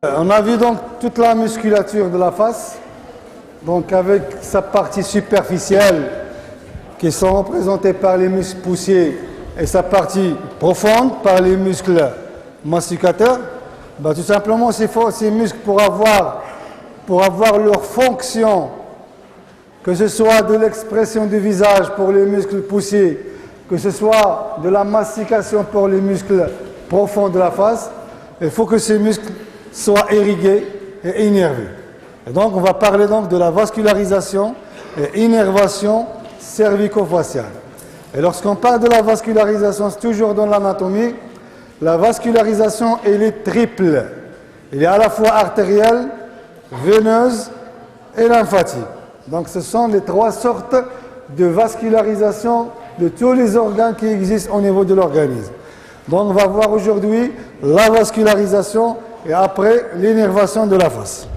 On a vu donc toute la musculature de la face, donc avec sa partie superficielle qui sont représentées par les muscles poussiers et sa partie profonde par les muscles masticateurs. Tout simplement, ces muscles pour avoir leur fonction, que ce soit de l'expression du visage pour les muscles poussiers, que ce soit de la mastication pour les muscles profonds de la face, il faut que ces muscles soient irrigués et innervés. Et donc, on va parler donc de la vascularisation et innervation cervico-faciale. Et lorsqu'on parle de la vascularisation, c'est toujours dans l'anatomie, la vascularisation, elle est triple. Elle est à la fois artérielle, veineuse et lymphatique. Donc, ce sont les trois sortes de vascularisation de tous les organes qui existent au niveau de l'organisme. Donc, on va voir aujourd'hui la vascularisation et après l'innervation de la face.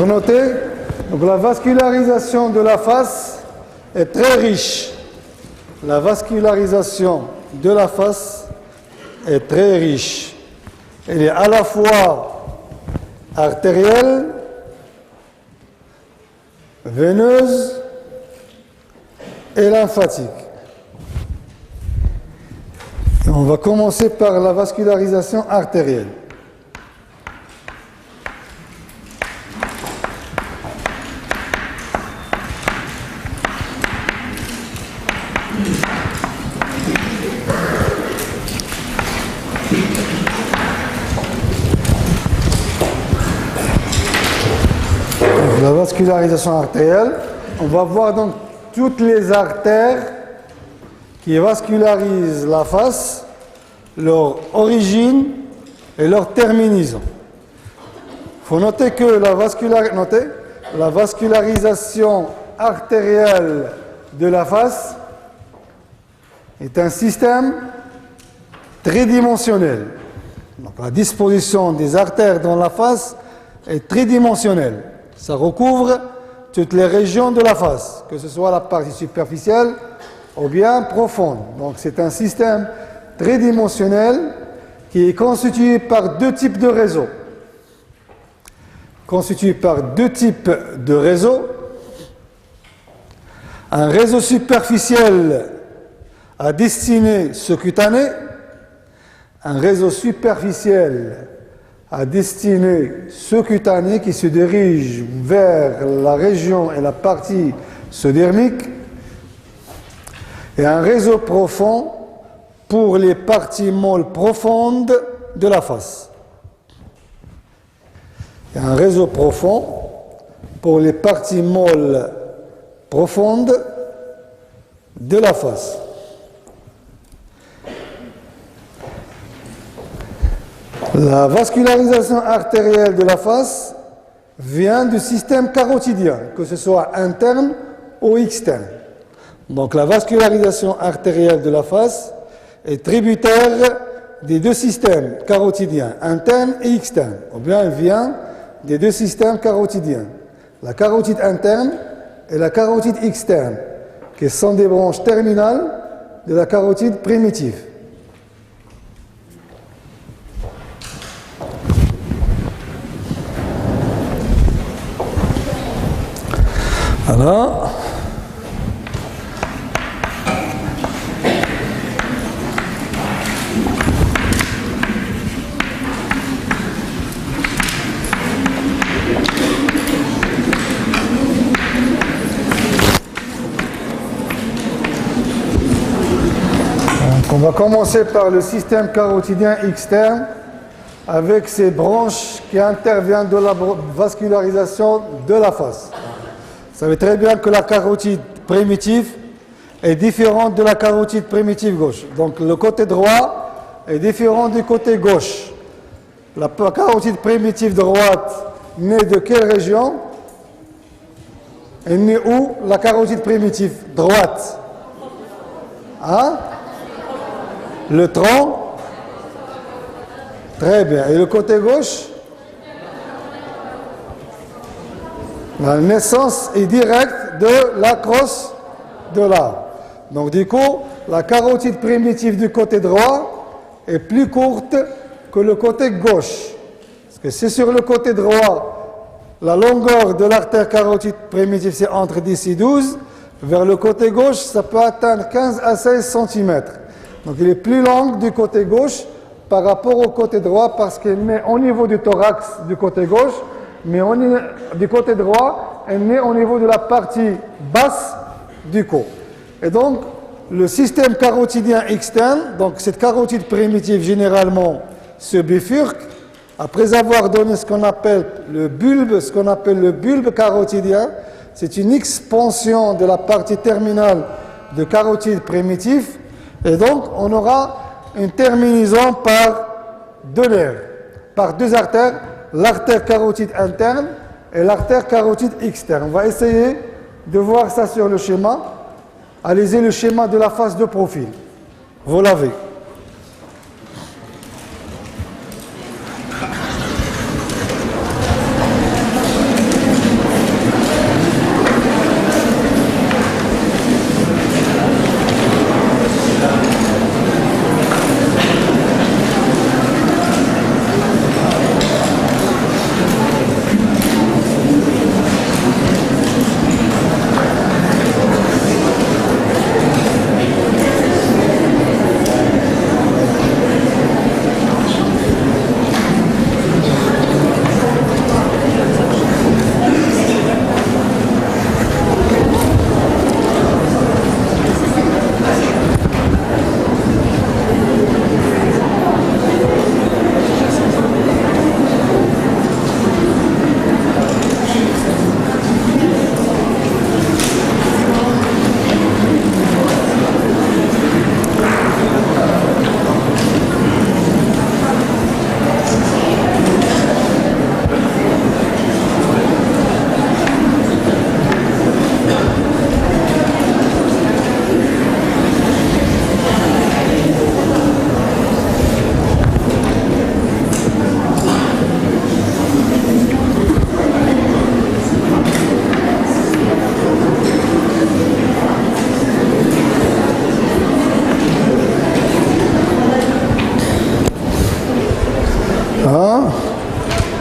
Notez, donc la vascularisation de la face est très riche. La vascularisation de la face est très riche. Elle est à la fois artérielle, veineuse et lymphatique. Et on va commencer par la vascularisation artérielle. La vascularisation artérielle, on va voir donc toutes les artères qui vascularisent la face, leur origine et leur terminaison. Il faut noter que la vascularisation artérielle de la face est un système tridimensionnel. Donc, la disposition des artères dans la face est tridimensionnelle. Ça recouvre toutes les régions de la face, que ce soit la partie superficielle ou bien profonde. Donc c'est un système tridimensionnel qui est constitué par deux types de réseaux. Un réseau superficiel à destinée sous-cutanée, un réseau superficiel à destinée sous-cutanée qui se dirige vers la région et la partie sous-dermique, et un réseau profond pour les parties molles profondes de la face. Et un réseau profond pour les parties molles profondes de la face. La vascularisation artérielle de la face vient du système carotidien, que ce soit interne ou externe. Donc la vascularisation artérielle de la face est tributaire des deux systèmes carotidiens, interne et externe. Ou bien elle vient des deux systèmes carotidiens, la carotide interne et la carotide externe, qui sont des branches terminales de la carotide primitive. Voilà. On va commencer par le système carotidien externe avec ces branches qui interviennent dans la vascularisation de la face. Vous savez très bien que la carotide primitive est différente de la carotide primitive gauche. Donc le côté droit est différent du côté gauche. La carotide primitive droite naît de quelle région? Elle naît où, la carotide primitive droite? Hein? Le tronc? Très bien. Et le côté gauche? La naissance est directe de la crosse de l'arbre. Donc du coup, la carotide primitive du côté droit est plus courte que le côté gauche. Parce que c'est sur le côté droit, la longueur de l'artère carotide primitive, c'est entre 10 et 12. Vers le côté gauche, ça peut atteindre 15 à 16 cm. Donc il est plus long du côté gauche par rapport au côté droit parce qu'elle naît au niveau du thorax du côté gauche, mais du côté droit, elle naît au niveau de la partie basse du cou. Et donc, le système carotidien externe, donc cette carotide primitive généralement se bifurque, après avoir donné ce qu'on appelle le bulbe carotidien, c'est une expansion de la partie terminale de carotide primitive, et donc on aura une terminaison par deux nerfs, par deux artères, l'artère carotide interne et l'artère carotide externe. On va essayer de voir ça sur le schéma. Allez-y, le schéma de la face de profil. Vous l'avez.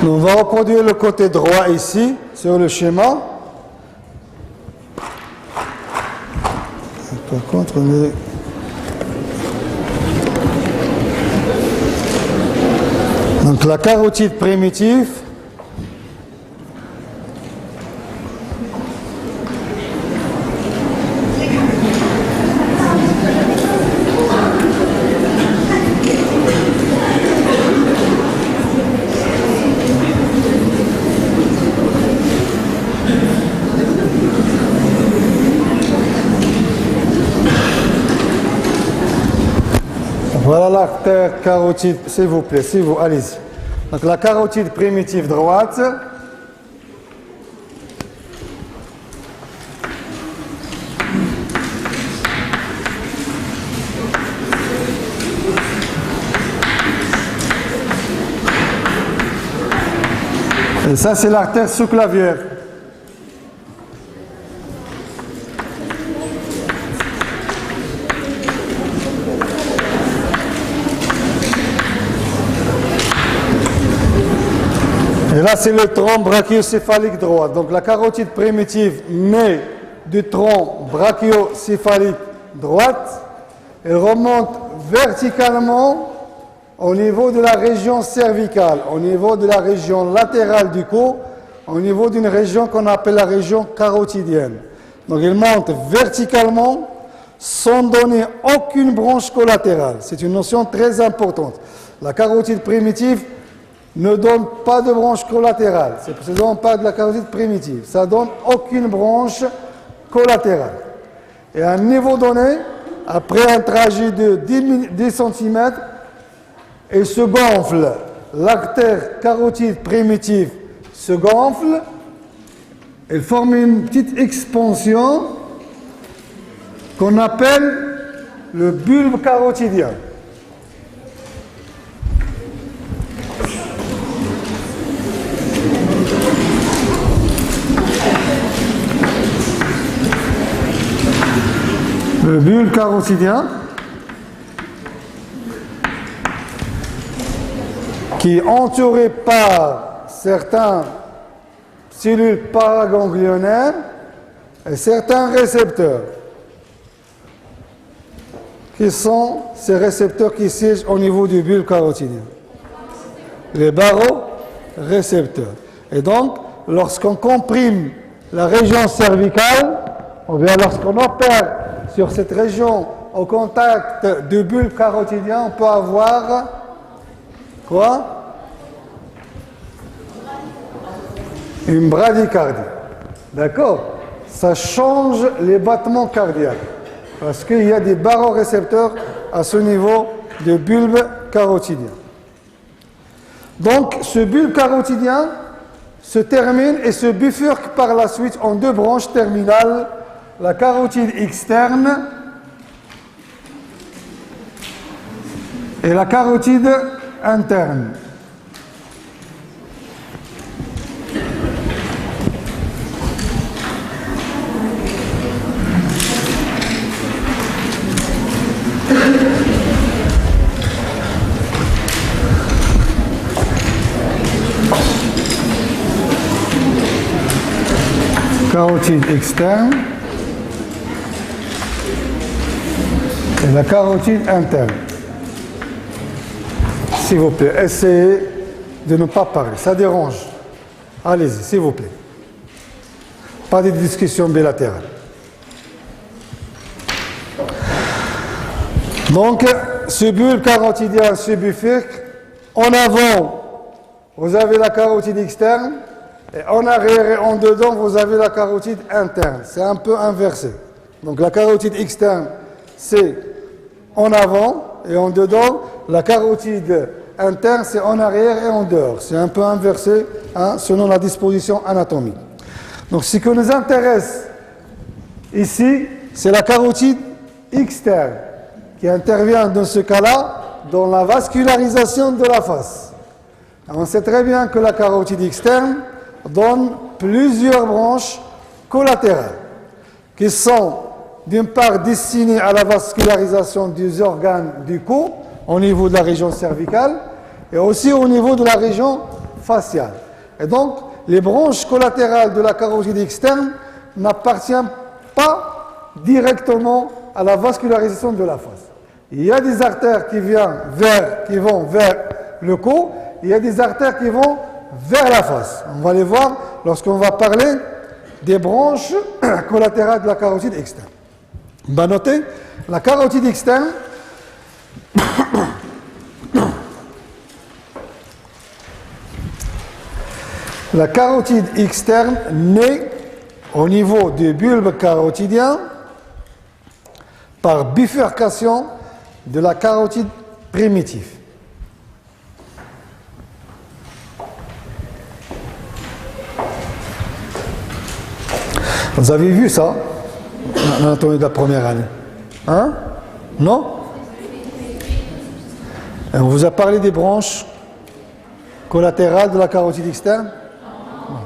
On va reproduire le côté droit ici, sur le schéma. Par contre, on est... Donc la carotide primitive, voilà l'artère carotide, s'il vous plaît, allez-y. Donc la carotide primitive droite. Et ça, c'est l'artère sous-clavière. Et là, c'est le tronc brachiocéphalique droit. Donc la carotide primitive naît du tronc brachiocéphalique droite. Elle remonte verticalement au niveau de la région cervicale, au niveau de la région latérale du cou, au niveau d'une région qu'on appelle la région carotidienne. Donc elle monte verticalement sans donner aucune branche collatérale. C'est une notion très importante. La carotide primitive ne donne pas de branche collatérale. C'est pour ça qu'on parle de la carotide primitive. Ça ne donne aucune branche collatérale. Et à un niveau donné, après un trajet de 10 cm, et se gonfle, l'artère carotide primitive se gonfle, elle forme une petite expansion qu'on appelle le bulbe carotidien. Le bulbe carotidien qui est entouré par certaines cellules paraganglionnaires et certains récepteurs, qui sont ces récepteurs qui siègent au niveau du bulbe carotidien. Les barorécepteurs. Et donc, lorsqu'on comprime la région cervicale, ou bien lorsqu'on opère sur cette région au contact du bulbe carotidien, on peut avoir quoi? Une bradycardie. D'accord? Ça change les battements cardiaques. Parce qu'il y a des barorécepteurs à ce niveau du bulbe carotidien. Donc, ce bulbe carotidien se termine et se bifurque par la suite en deux branches terminales, la carotide externe et la carotide interne. Carotide externe et la carotide interne. S'il vous plaît, essayez de ne pas parler, ça dérange. Allez-y, s'il vous plaît. Pas de discussion bilatérale. Donc, ce bulbe carotidien se bifurque. En avant, vous avez la carotide externe. Et en arrière et en dedans, vous avez la carotide interne. C'est un peu inversé. Donc la carotide externe, c'est en avant et en dedans. La carotide interne, c'est en arrière et en dehors. C'est un peu inversé selon la disposition anatomique. Donc ce qui nous intéresse ici, c'est la carotide externe qui intervient dans ce cas-là dans la vascularisation de la face. On sait très bien que la carotide externe donne plusieurs branches collatérales qui sont d'une part destinées à la vascularisation des organes du cou au niveau de la région cervicale et aussi au niveau de la région faciale. Et donc, les branches collatérales de la carotide externe n'appartiennent pas directement à la vascularisation de la face. Il y a des artères qui vont vers le cou, il y a des artères qui vont vers la face. On va les voir lorsqu'on va parler des branches collatérales de la carotide externe. On va noter, la carotide externe la carotide externe naît au niveau du bulbe carotidien par bifurcation de la carotide primitive. Vous avez vu ça, l'anatomie de la première année? Hein? Non? Et on vous a parlé des branches collatérales de la carotide externe? Non.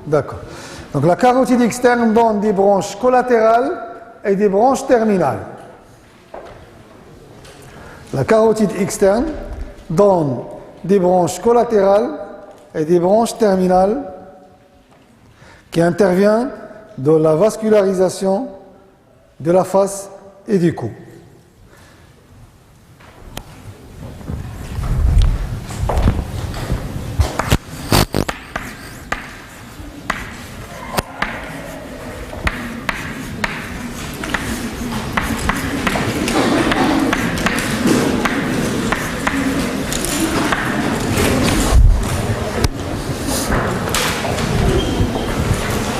D'accord. Donc la carotide externe donne des branches collatérales et des branches terminales. La carotide externe donne des branches collatérales et des branches terminales qui interviennent dans la vascularisation de la face et du cou.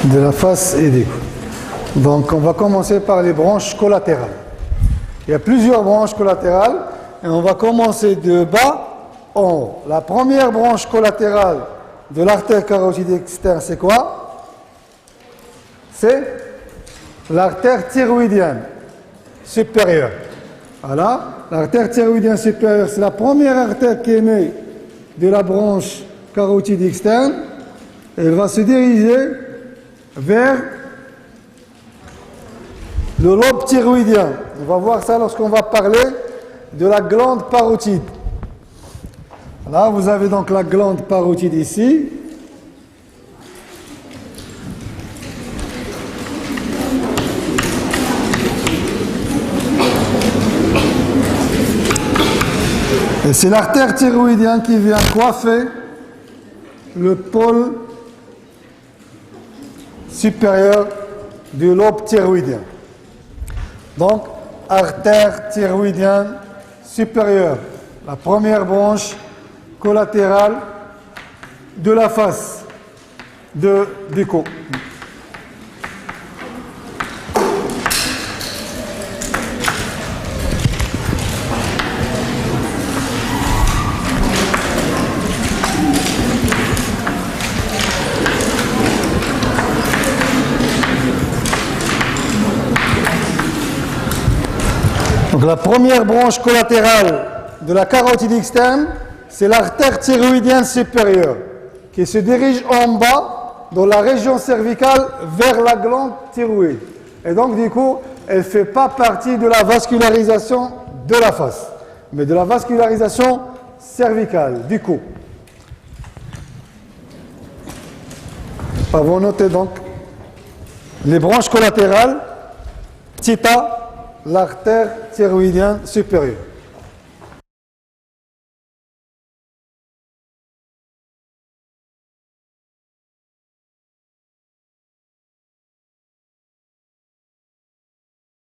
De la face et du cou. Donc on va commencer par les branches collatérales. Il y a plusieurs branches collatérales et on va commencer de bas en haut. La première branche collatérale de l'artère carotide externe, c'est quoi? C'est l'artère thyroïdienne supérieure. Voilà, l'artère thyroïdienne supérieure, c'est la première artère qui est née de la branche carotide externe. Elle va se diriger vers le lobe thyroïdien. On va voir ça lorsqu'on va parler de la glande parotide. Là, vous avez donc la glande parotide ici. Et c'est l'artère thyroïdienne qui vient coiffer le pôle supérieur du lobe thyroïdien. Donc, artère thyroïdienne supérieure, la première branche collatérale de la face du cou. Donc la première branche collatérale de la carotide externe, c'est l'artère thyroïdienne supérieure qui se dirige en bas dans la région cervicale vers la glande thyroïde. Et donc du coup, elle ne fait pas partie de la vascularisation de la face, mais de la vascularisation cervicale du cou. Vous notez donc les branches collatérales, theta, l'artère thyroïdienne supérieure.